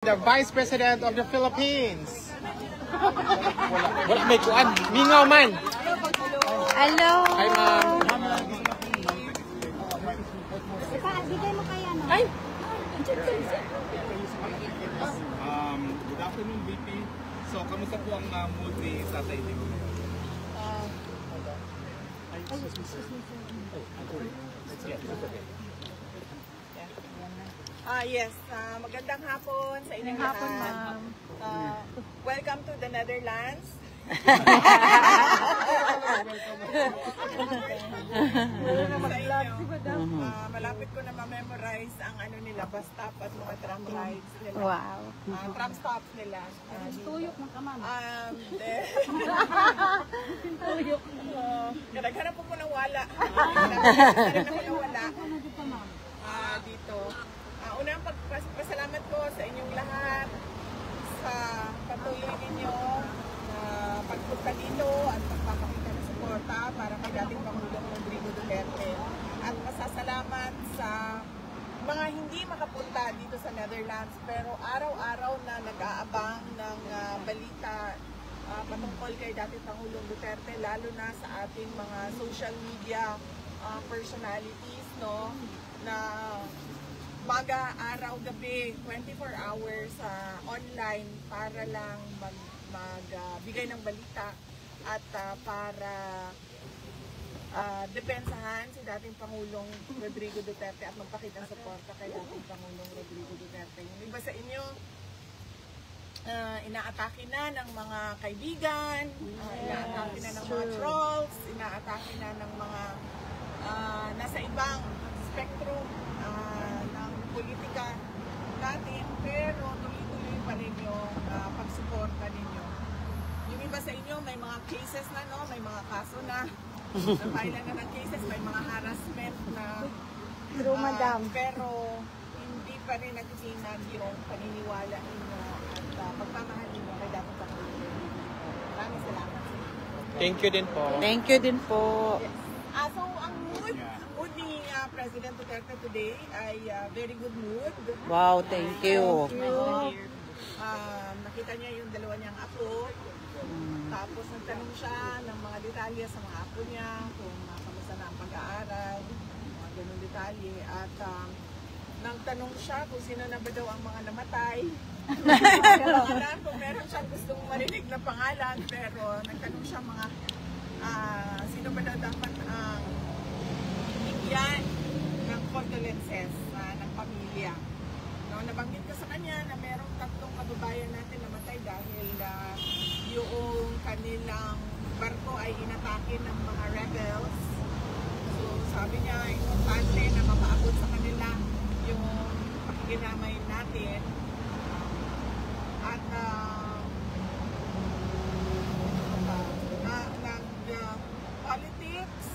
The Vice President of the Philippines. Wala may kuan. Mingaw man. Hello. Hi, ma'am. Bigay mo kaya no? Ay. Good afternoon, VP. So, kamusta po ang mood ni Tatay Digong ngayon? Yes, magandang hapon sa inyong lahat. ma'am. Welcome to the Netherlands. Malapit ko na ma-memorize ang ano nila, bus stop at mga tram rides nila. Wow. Tram stops nila. Tuyok ng kamam. Tuyok. Kadaghanap po ng wala. Kadaghanap po ng wala. Dito. Unang pagpasalamat ko sa inyong lahat sa patuloy ninyo pagpunta dito at pagpapakita ng suporta para kay dating Pangulong Rodrigo Duterte. At masasalamat sa mga hindi makapunta dito sa Netherlands pero araw-araw na nag-aabang ng balita patungkol kay dating Pangulong Duterte, lalo na sa ating mga social media personalities, no, na maga, araw, gabi, 24 hours online para lang magbigay ng balita at para depensahan si dating Pangulong Rodrigo Duterte at magpakita ng suporta kay dating Pangulong Rodrigo Duterte. Yung iba sa inyo, inaatake na ng mga kaibigan, inaatake na ng mga trolls, inaatake na ng mga nasa ibang spectrum ng politika natin, pero tuloy-tuloy pa rin yung pagsuporta ninyo. Yung iba sa inyo, may mga cases na, no? May mga kaso na, napailan na ng cases, may mga harassment na, pero hindi pa rin nagsisinag yung paniniwala ninyo at pagmamahal ninyo kay dapat Pangulong. Maraming salamat. Thank you din po. Thank you din po. Yes. So, ang mood ni President Duterte today ay very good mood. Wow, thank you. Nakita niya yung dalawa niyang apo. Tapos nagtanong siya ng mga detalye sa mga apo niya, kung kamusta na ang pag-aaral, mga ganun detalye. At nagtanong siya kung sino na ba daw ang mga namatay. Kung meron siyang gustong marinig na pangalan, pero nagtanong siya mga sino ba daw dapat ang bigyan ng condolences ng pamilya. No, nabanggit ko sa kanya na merong 3 kababayan natin namatay dahil yung kanilang barko ay inatake ng mga rebels. So sabi niya, importante na mapaabot sa kanila yung pakikinamay natin. At politics,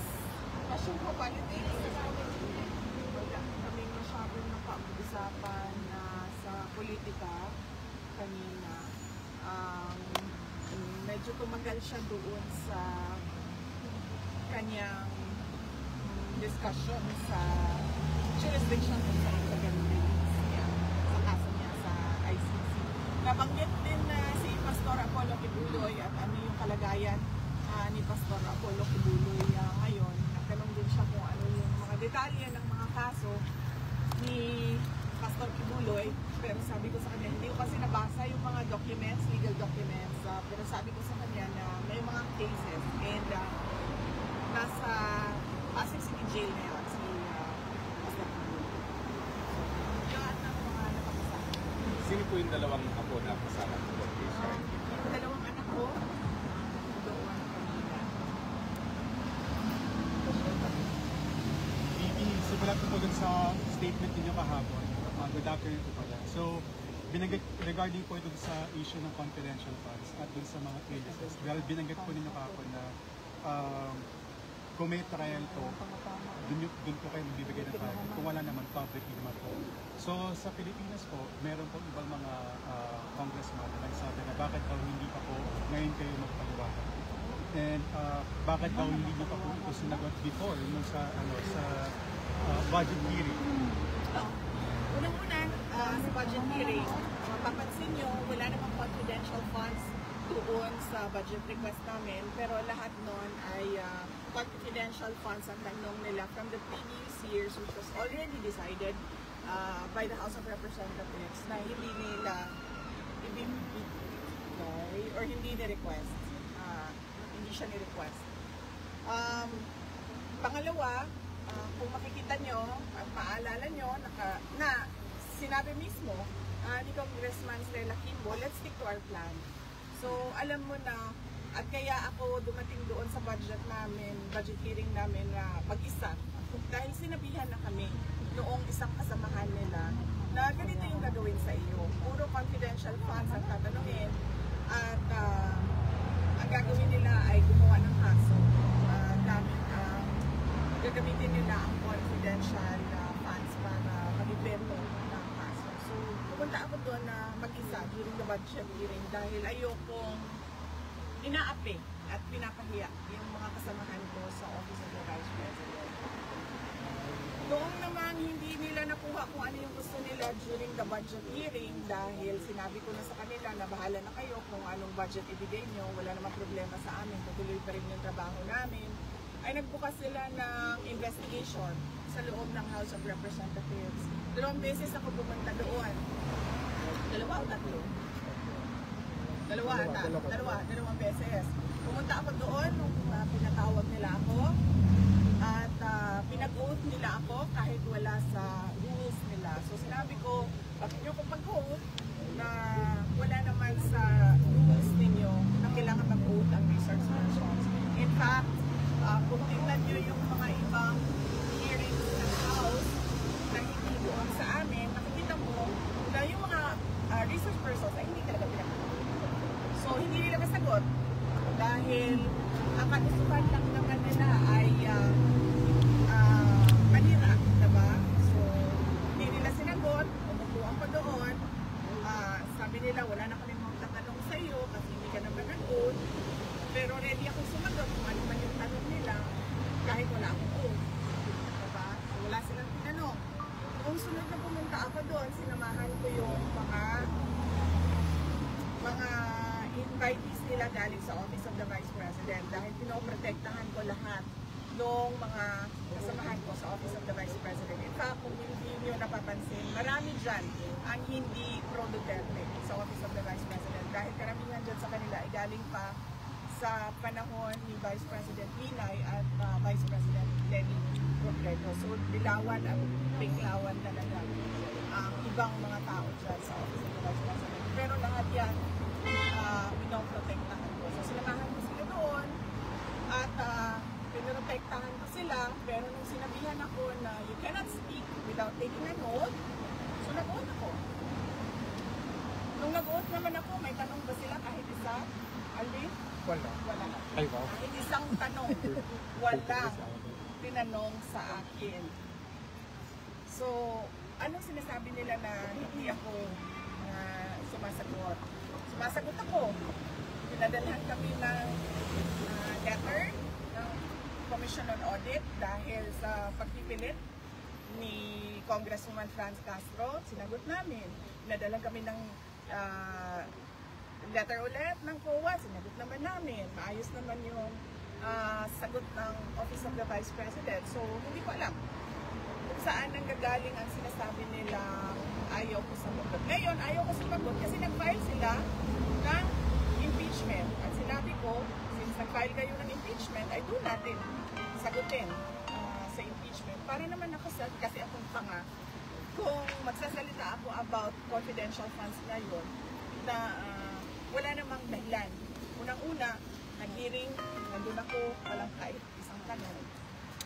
passion ko politics, wala kaming masyadong napag-usapan sa politika kanina. Medyo tumagal siya doon sa kanyang discussion sa jurisdiction sa kaso niya sa ICC. Nabanggit din si Pastor Apollo Kibuloy at ano yung kalagayan ni Pastor Apollo Kibuloy ngayon. Nagtanong din siya kung ano yung mga detalye ng mga kaso ni Pastor Kibuloy, pero sabi ko sa kanya, hindi ko kasi nabasa yung mga documents, legal documents, pero sabi ko sa kanya na may mga cases and nasa Pasig City Jail na yun si Pastor Kibuloy. Yan ang mga napag-usapan. Sino po yung dalawang apo na kasama sa court case? Yung dalawang anak ko, doon kanina. Simulat ko po dun sa statement ninyo kahapon. Good afternoon po pala. So, binanggit regarding po dun sa issue ng confidential funds at dun sa mga cases. Well, binanggit po ninyo kahapon na kung may trial po, dun po kayo magbibigay ng trial. Kung wala naman, public naman po. So, sa Pilipinas po, meron po ibang mga congressman na nagsabi na bakit daw hindi pa po ngayon kayo magpaliwanag. And bakit daw hindi nyo pa po ito sinagot before nung sa budget hearing. Unang-una, sa budget hearing, sa budget request namin, pero lahat nun ay confidential funds ang tanong nila from the previous years, which was already decided by the House of Representatives na hindi nila ibibigay or hindi ni-request. Hindi siya ni-request. Pangalawa, kung makikita nyo, at maalala nyo, na sinabi mismo ni Congressman Stella Kimbo, let's stick to our plan. So, alam mo na, at kaya ako dumating doon sa budget hearing namin na mag-isa. Dahil sinabihan na kami noong isang kasamahan nila na ganito yung gagawin sa iyo. Puro confidential funds ang tatanungin at ang gagawin nila ay gumawa ng kaso. Gagamitin nila ang confidential funds para mag-ibento ng kaso. So, pupunta ako doon na mag-isa during the budget hearing dahil ayokong inaapi at pinapahiya yung mga kasamahan ko sa Office of the Vice President. Noong naman hindi nila nakuha kung ano yung gusto nila during the budget hearing dahil sinabi ko na sa kanila na bahala na kayo kung anong budget ibigay nyo, wala namang problema sa amin, tutuloy pa rin yung trabaho namin, ay nagbukas sila ng investigation sa loob ng House of Representatives. 2 beses ako pumunta doon. 2 o 3? Dalawang beses. Pumunta ako doon nung pinatawag nila ako at pinag-oath nila ako kahit wala sa rules nila. So sinabi ko, bakit nyo kung pag-oath na wala naman sa rules ninyo na kailangan mag-oath ang research persons. In fact, kung tingnan nyo yung mga ibang hearings ng House na hindi doon sa amin, makikita mo na yung mga research persons ay hindi talaga pinag-oath. So, hindi nila masagot dahil ang kagustuhan lang naman nila ay manira, diba? So, hindi nila sinagot, umupuan pa doon. Sabi nila, wala na kami magtatanong sa iyo kasi hindi ka naman nag-oath. Pero ready akong sumagot kung ano man yung tanong nila kahit wala akong oath. Diba? So, wala silang tinanong. Kung sunod na pumunta ako doon, sinamahan ko yung mga invitees nila galing sa Office of the Vice President dahil pinoprotektahan ko lahat ng mga kasamahan ko sa Office of the Vice President. In fact, kung hindi nyo napapansin, marami dyan ang hindi pro-Duterte sa Office of the Vice President dahil karamihan dyan sa kanila ay galing pa sa panahon ni Vice President Binay at Vice President Lenny Robredo. So, dilawan at biglawan talaga ang ibang mga tao dyan sa Office of the Vice President. Pero lahat yan, pinoprotektahan ko. So, sinamahan ko sila doon at pinoprotektahan ko sila. Pero nung sinabihan ako na you cannot speak without taking an oath, so nag-oath ako. Nung nag-oath naman ako, may tanong ba sila kahit isa? Alvin? Wala. Wala. Ay, wow. Kahit isang tanong, walang tinanong sa akin. So, anong sinasabi nila na hindi ako sumasagot? Sumasagot ako. Pinadalhan kami ng letter ng Commission on Audit dahil sa pagpipilit ni Congresswoman Franz Castro. Sinagot namin. Pinadalhan kami ng letter ulit ng COA. Sinagot naman namin. Maayos naman yung sagot ng Office of the Vice President. So, hindi ko alam kung saan nanggagaling ang sinasabi nila ayaw ko sumagot. Ngayon, ayaw ko sumagot kasi nag-file sila ng impeachment. At sinabi ko, since nag-file kayo ng impeachment, ay doon natin sagutin sa impeachment. Para naman nakasal, kasi akong panga, kung magsasalita ako about confidential funds ngayon, na wala namang dahilan. Unang-una, nag-hearing, nandun ako, walang kahit isang tanong.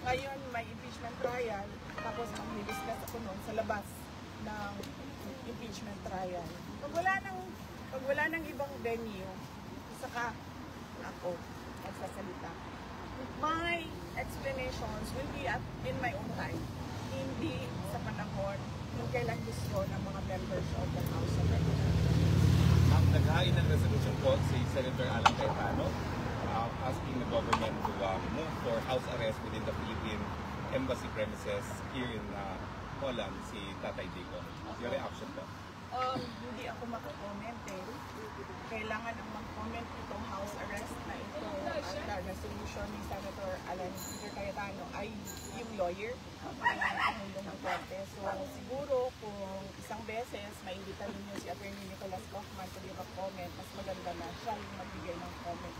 Ngayon, may impeachment trial, tapos mag-discuss ako noon sa labas ng impeachment trial. Pag wala nang ibang venue, saka ako magsasalita. My explanations will be in my own time, hindi sa panahon kung kailan gusto ng mga members of the House of Representatives. Naghain ng resolution po si Senator Alan Cayetano asking the government to move for house arrest within the Philippine embassy premises here in Holland, si Tatay Dico. Your reaction po? Hindi ako makakomment eh. kailangan ang mag-comment itong house arrest na ito at resolution ni Senator Alan Cayetano ay yung lawyer ng Pangulong Duterte. So siguro kung isang beses maimbita ninyo si Attorney Nicholas Kaufman to give a comment, mas maganda na siya yung magbigay ng comment.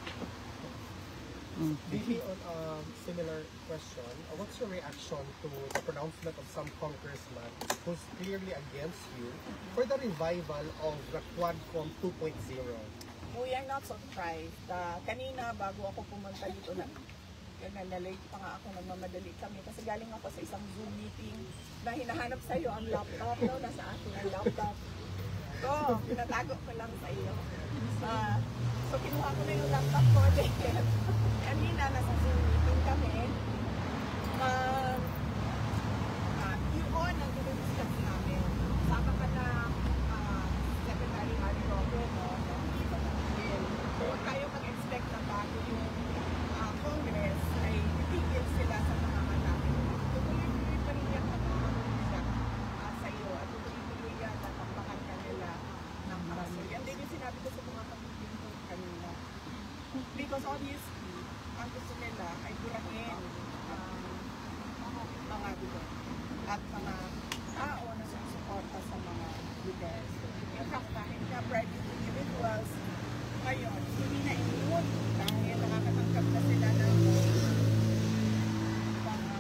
Maybe on a similar question, what's your reaction to the pronouncement of some congressman who's clearly against you for the revival of the Quadcom 2.0? We are not surprised. Kanina bago ako pumunta dito na-late pa nga ako, nagmamadali kami kasi galing ako sa isang Zoom meeting na hinahanap sa iyo ang laptop. No? Nasa akin ang laptop. So, pinatago ko lang sa iyo. So, kinuha ko na yung laptop ko. Kanina, nasa Zoom meeting kami. Yun ang dinidiscuss namin. Sama ka na Secretary Harry Roque, no? Huwag tayo mag-expect na bago yung Congress ay titigil sila sa pangamalaki. Tutuloy-tuloy pa rin yan ang siya sa iyo at tutuloy-tuloy yan at tambakan ka nila ng kaso. Yan din yung sinabi ko sa mga pamilya ko kanina. Because obviously, ang gusto nila ay burahin mga bigot at mga tao na sumusuporta sa mga leaders. In fact, kahit na private individuals, ngayon, hindi na immune dahil nakakatanggap na sila ng mga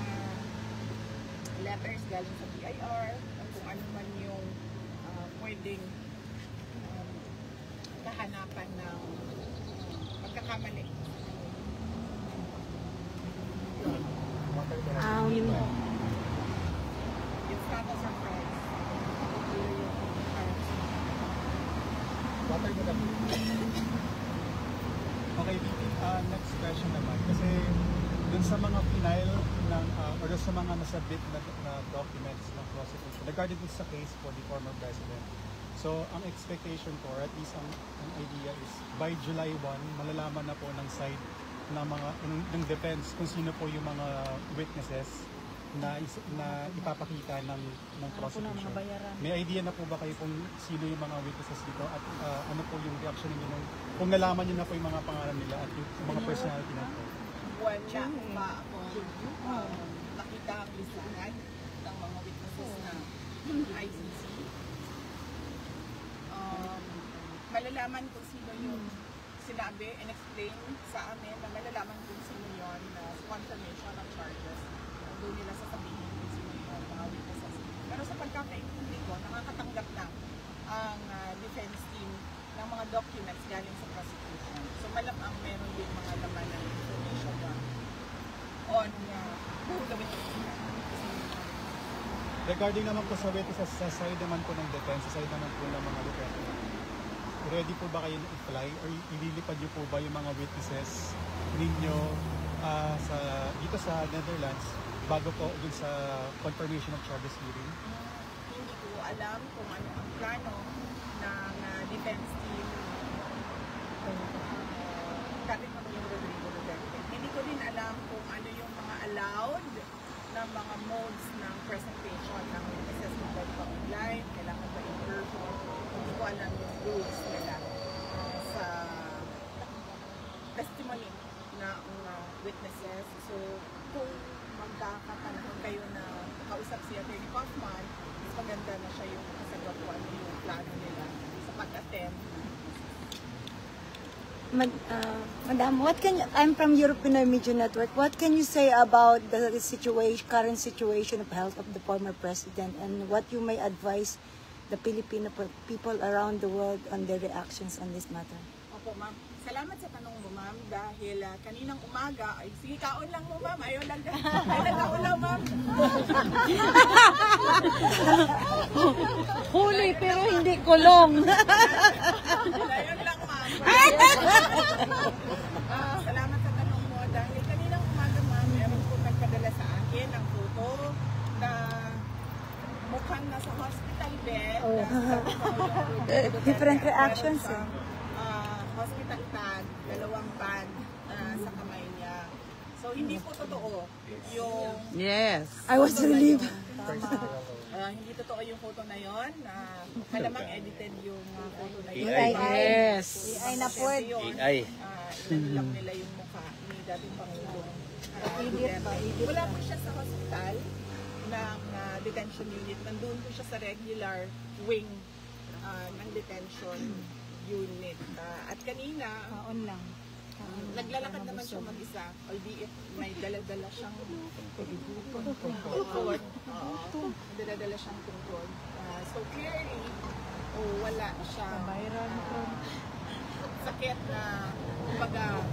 letters galing sa BIR at kung ano man yung pwedeng kahanapan ng pagkakamali. It's not a surprise. What are the Okay, next question naman. Kasi dun sa mga final ng, or dun sa mga nasabit na documents ng prosecution regarding dun sa case for the former president. So, ang expectation ko, or at least ang idea is, by July 1, malalaman na po ng side ng mga ng defense kung sino po yung mga witnesses na ipapakita ng prosecution. May idea na po ba kayo kung sino yung mga witnesses dito at ano po yung reaction ninyo kung nalaman niyo na po yung mga pangalan nila at yung mga personality na po? Wala pa ako nakita ang listahan ng mga witnesses na ICC. Malalaman kung sino yung sinabi and explain sa amin na malalaman kung sino yun na confirmation of charges. Doon nila sasabihin kung sino yung mga witnesses. Pero sa pagkakaintindi ko, nakakatanggap na ang defense team ng mga documents galing sa prosecution. So malamang meron din mga laman ng information on who the witnesses are. Regarding naman po sa witnesses, sa side naman po ng defense, sa side naman po ng mga defense, ready po ba kayo na i-fly or ililipad niyo po ba yung mga witnesses ninyo dito sa Netherlands bago po dun sa confirmation of charges hearing? Hindi ko alam kung ano ang plano ng defense team Captain Pangulong Rodrigo Duterte. Hindi ko din alam kung ano yung mga allowed na mga modes ng presentation ng witnesses na pwede pa online, kailangan ba in person. Hindi ko alam yung rules nila sa testimony ng witnesses. So, kung magkakapanahon kayo na kausap si Atty. Kaufman, mas maganda na siya yung kasagot ko ano yung plano nila sa pag-attend. Madam, I'm from European Media Network. What can you say about the current situation of health of the former president and what you may advise the Filipino people around the world on their reactions on this matter? Opo, ma'am. Salamat sa tanong mo, ma'am, dahil kaninang umaga, ay sige, kaon lang mo, ma'am. Ayaw lang kaon lang, ma'am. Huli pero hindi kulong. Ayaw lang, ma'am. Salamat sa tanong mo, dahil kaninang umaga, ma'am, meron po nagpadala sa akin ang photo na mukhang nasa hospital bed. Different reactions, eh. Hospital tag, 2 bag sa kamay niya. So, hindi po totoo yung... Yes. I was relieved. Hindi totoo yung photo na yon. Malamang edited yung photo na yun. Yes. AI na po. AI. Inanilak nila yung mukha ni dating Pangulong Duterte. Wala po siya sa hospital ng detention unit. Nandun po siya sa regular wing ng detention unit. At kanina, naglalakad naman siya mag-isa, albeit may dala-dala siyang tungkod. Dala-dala siyang tungkod. So clearly, wala siya sakit na kumbaga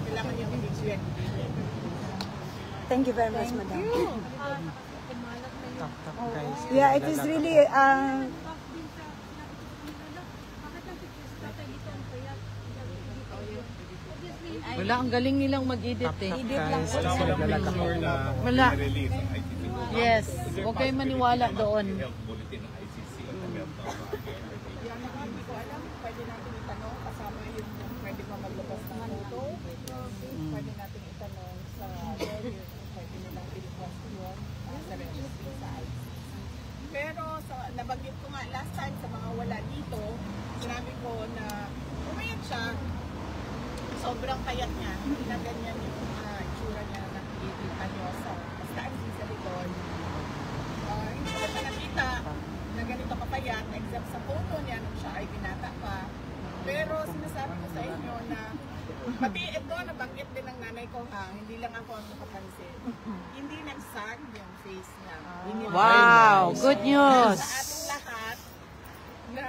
kailangan niya mag-explain. Thank you very much, madam. Guys. Yeah, it is really Wala, ang galing nilang mag-edit eh. Guys, Wala kasi naglalakad sure na Wala. release ang ICC. Yes. Huwag kayong maniwala doon. Health bulletin ng ICC at ng health Yan ang hindi ko alam. Pwede natin itanong kasama yung pwede pa maglabas ng photo. Pwede natin itanong sa lawyer. Pwede nilang i-request yun sa registry sa ICC. Pero nabanggit ko nga last time sa mga wala dito, sinabi ko na umayat siya. Sobrang payat niya. Hindi na ganyan yung itsura niya na nakikita niyo sa staan sa likod. Hindi ko siya nakita na ganito kapayat, except sa photo niya nung siya ay binata pa. Pero sinasabi ko sa inyo na pati ito, nabanggit din ng nanay ko hindi lang ako ang nakapansin. Hindi nagsag yung face niya. Wow, good news. Sa ating lahat na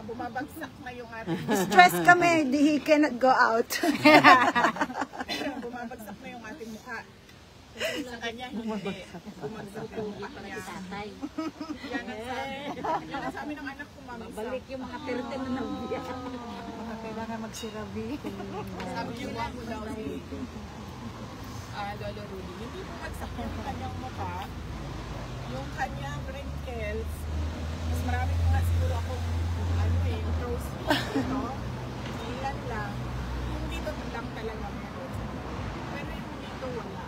bumabagsak na yung ating stress kami. He cannot go out. bumabagsak na yung ating mukha. Sa kanya, hindi. Bumagsak yung mukha niya. Yan ang sabi ng anak ko, Mami. Balik yung mga perte na nabiyak. Kailangan magsirabi. Sabi niyo lang mo daw ni Lolo Rudy. Hindi bumagsak yung kanyang mukha. Yung kanyang wrinkles. Mas marami ko nga siguro akong crow's feet, no? Ilan lang. Yung dito lang talaga meron. Pero yung dito wala.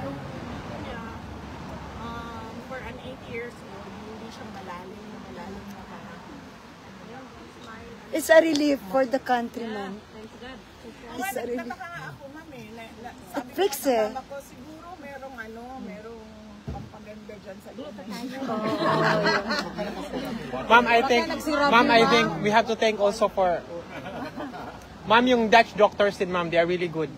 Yung dito niya, for an 8 years old, hindi siya malalim na parang. It's a relief for the countryman. It's a relief. Nagtataka nga ako, mami. Sabi ko Fix sa eh. mama ko, siguro merong pampaganda dyan sa loob. Ma'am, I think we have to thank also for Ma'am, yung Dutch doctors din, ma'am, they are really good.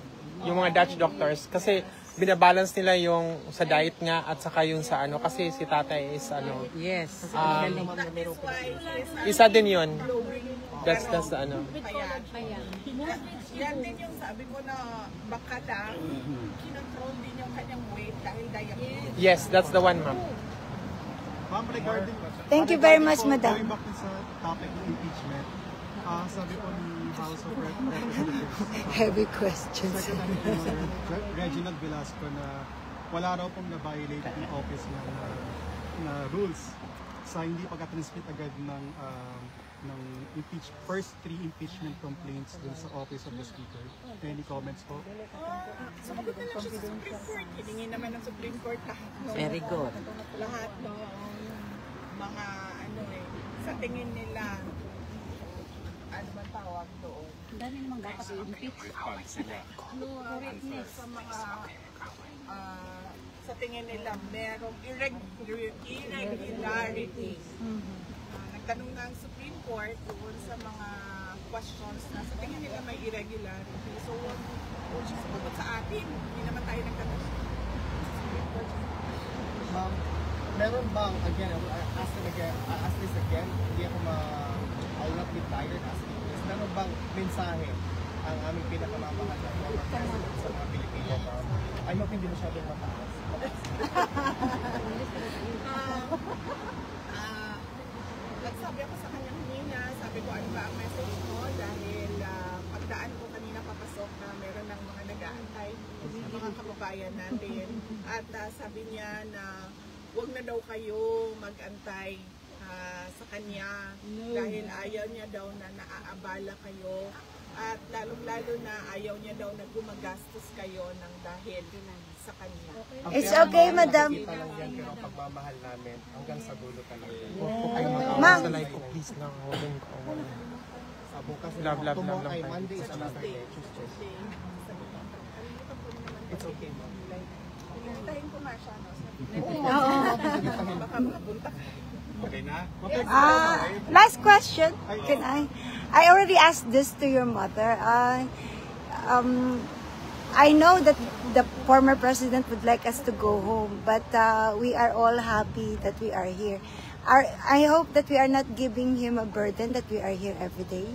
Yung mga Dutch doctors kasi binabalance nila yung sa diet nga at saka yung sa ano kasi si tatay is ano. Yes. That is why Isa din yun. That's the ano. yan din yung sabi ko na baka lang kinontrol din yung kanyang weight dahil diabetes. Yes, that's the one, ma'am. Ma'am, regarding... Thank you very much, madam. Going back sa topic ng impeachment, sabi po ni House of Representatives, Heavy questions. Reginald Velasco na wala raw pong na-violate yung office na rules sa hindi pagka-transmit agad ng first 3 impeachment complaints dun sa Office of the Speaker. Any comments po? Sumagot na lang siya sa Supreme Court. Hiningin naman ng Supreme Court lahat. Very good. Lahat mga sa tingin nila ano ba tawag doon? Dami namang dapat i-impeach. Sa mga sa tingin nila merong irregularities. Nagtanong na ang Supreme Court doon sa mga questions na sa tingin nila may irregularity. So, huwag siya sumagot sa atin. Hindi naman tayo nagtanong sa Supreme Court. Ma'am, meron bang, again, ask this again, hindi ako I'll not be tired asking this. Meron bang mensahe ang aming pinakamamahal na former president sa mga Pilipino, ma'am? I hope hindi masyadong mataas. Nagsabi ako sa kanya kanina, sabi ko ano ba ang message mo dahil pagdaan ko kanina papasok na meron ng mga nag-aantay, mga kababayan natin. At sabi niya na huwag na daw kayo mag-antay sa kanya dahil ayaw niya daw na naaabala kayo At lalong-lalo na ayaw niya daw na gumagastos kayo ng dahil sa kanya. It's okay, madam. Kita lang yan, pero ang pagmamahal namin hanggang sa dulo talaga. Ma'am. Sa live ko, please lang. Huwag mo ko. Sa bukas, Love, love, tomorrow love ay lang tayo. Monday is another day, Tuesday. It's okay, ma'am. Pinitahin ko nga siya, no? Baka mabunta. Okay na? Last question. Can I already asked this to your mother. I know that the former president would like us to go home, but we are all happy that we are here. I hope that we are not giving him a burden that we are here every day.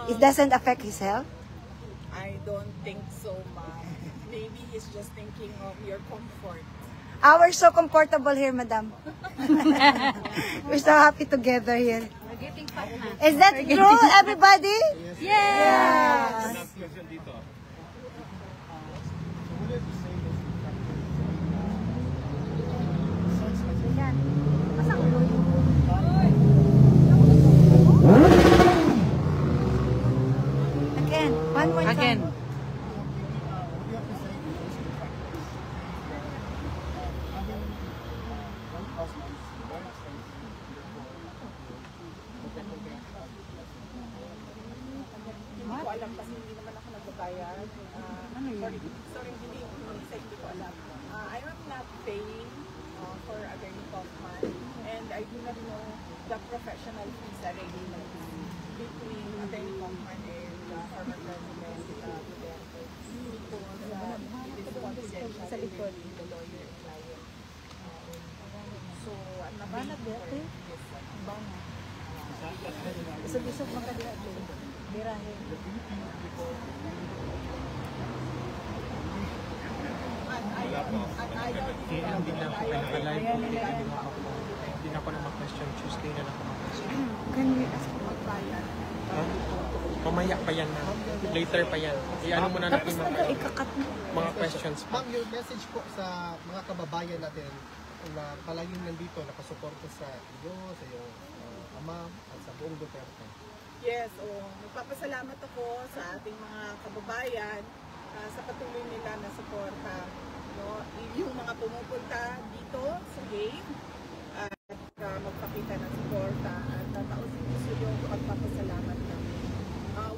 It doesn't affect his health. I don't think so, ma'am. Maybe he's just thinking of your comfort. We're so comfortable here, madam. We're so happy together here. Is that true, everybody? Yes. Last question dito. Again, one more time. Again. Hindi ko alam kasi hindi naman ako nagbabayad. Sorry, hindi ko alam. I am not paying for Attorney Kaufman, and I do not know the professional fees arrangement between Attorney Kaufman and former President Duterte. Because it is confidential between the lawyer and client. So, I'm not paying for this. At ayaw din Hindi na ako pinaka-live. Hindi na ako na mag-question. Tuesday na lang ako mag-question. Can we ask? magbayad. Mamaya pa yan na. Later pa yan. Iano muna natin mga questions pa. Ma'am, your message po sa mga kababayan natin na palaging nandito, nakasuporta sa iyo, sa iyong ama, at sa buong Duterte. Yes, nagpapasalamat ako sa ating mga kababayan sa patuloy nila na suporta. No? Yung mga pumupunta dito sa game at magpakita ng suporta at tausin gusto yung pagpapasalamat namin.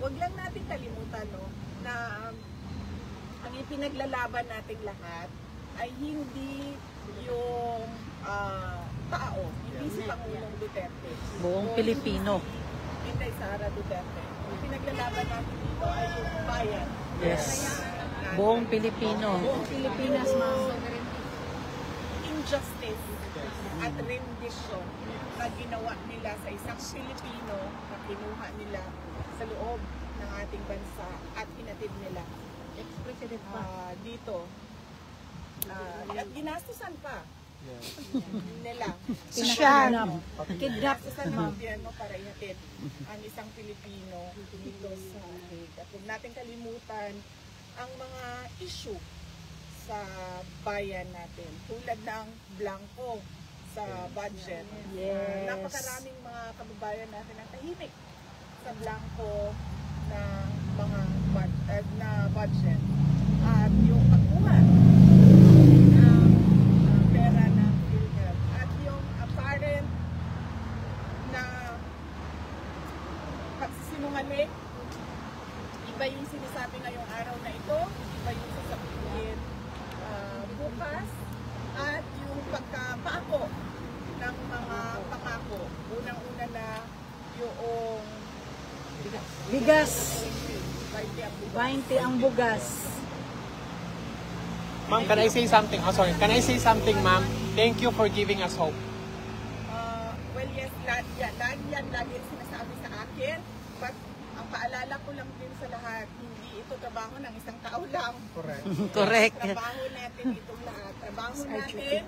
Wag lang natin kalimutan na ang ipinaglalaban nating lahat ay hindi yung tao, hindi si Pangulong Duterte. Buong Pilipino. Hindi Sara Duterte. Yung pinaglalaban natin dito ay yung bayan. Yes. Buong Pilipino. Buong Pilipinas, ma'am. Injustice at rendition na ginawa nila sa isang Pilipino na kinuha nila sa loob ng ating bansa at hinatid nila dito. At ginastusan pa nila. Ginastusan ng gobyerno para ihatid ang isang Pilipino dito sa Hague. At huwag natin kalimutan ang mga issue sa bayan natin. Tulad ng blanco sa budget. Napakaraming mga kababayan natin ang tahimik sa blanco na mga budget. At yung pagkuha ng pera ng PhilHealth at yung apparent na pagsisinungaling, iba yung sinasabi ngayong araw na ito, iba yung sasabihin bukas, at yung pagkapako ng mga pangako. Unang-una na yung Bigas. 20 ang bugas. Ma'am, can I say something? Oh, sorry. Can I say something, ma'am? Thank you for giving us hope. Well, yes, lagi sinasabi sa akin. But ang paalala ko lang din sa lahat, hindi ito trabaho ng isang tao lang. Correct. Correct. Trabaho natin itong lahat. Trabaho natin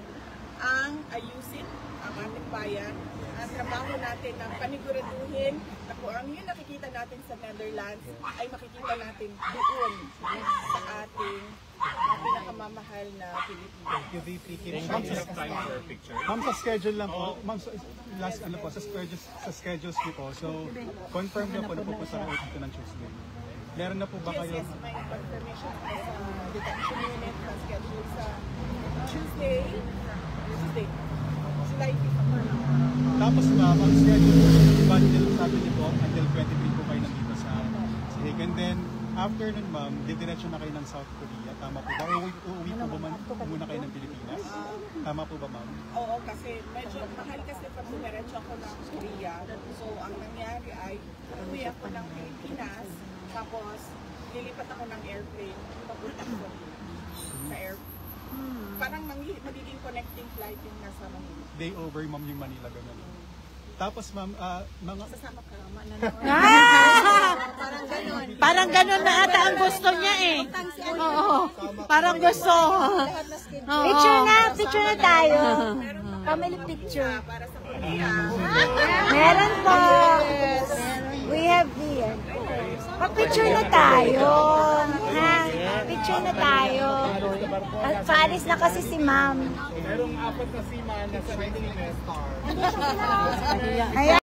ang ayusin ang ating bayan. Ang trabaho natin ang paniguraduhin na kung ang yun nakikita natin sa Netherlands ay makikita natin doon sa ating pinakamamahal na Pilipinas. Thank you, VP. Ma'am, we have time for a picture. Ma'am, sa schedule lang po. Ma'am, last sa schedules niyo po. So, confirm niyo po na pupunta rin dito ng Tuesday. Meron na po ba kayo? Yes, may confirmation pa sa detention unit na schedule sa Tuesday. July 5. Tapos ma'am, ang schedule po diba, until sabi niyo po, until 23 po kayo nandito sa Hague. And then, after nun ma'am, didiretso na kayo ng South Korea. Tama po ba? Uuwi po ba muna kayo ng Pilipinas? Tama po ba ma'am? Oo, kasi medyo mahal kasi pag dumiretso ako ng Korea. So, ang nangyari ay umuwi ako ng Pilipinas, tapos lilipat ako ng airplane, papunta ko sa airplane. Parang magiging connecting flight yung nasa Manila. Day over ma'am yung Manila, ganun. Tapos ma'am, mga... Sasama ka, Parang ganun na ata ang gusto niya eh. Oo. Parang gusto. Picture na tayo. Family picture. para sa Korea. Meron po. We have here. Picture na tayo. Ha? Picture na tayo. At paalis na kasi si ma'am. Merong apat na sima na sa 19 star. Ayan.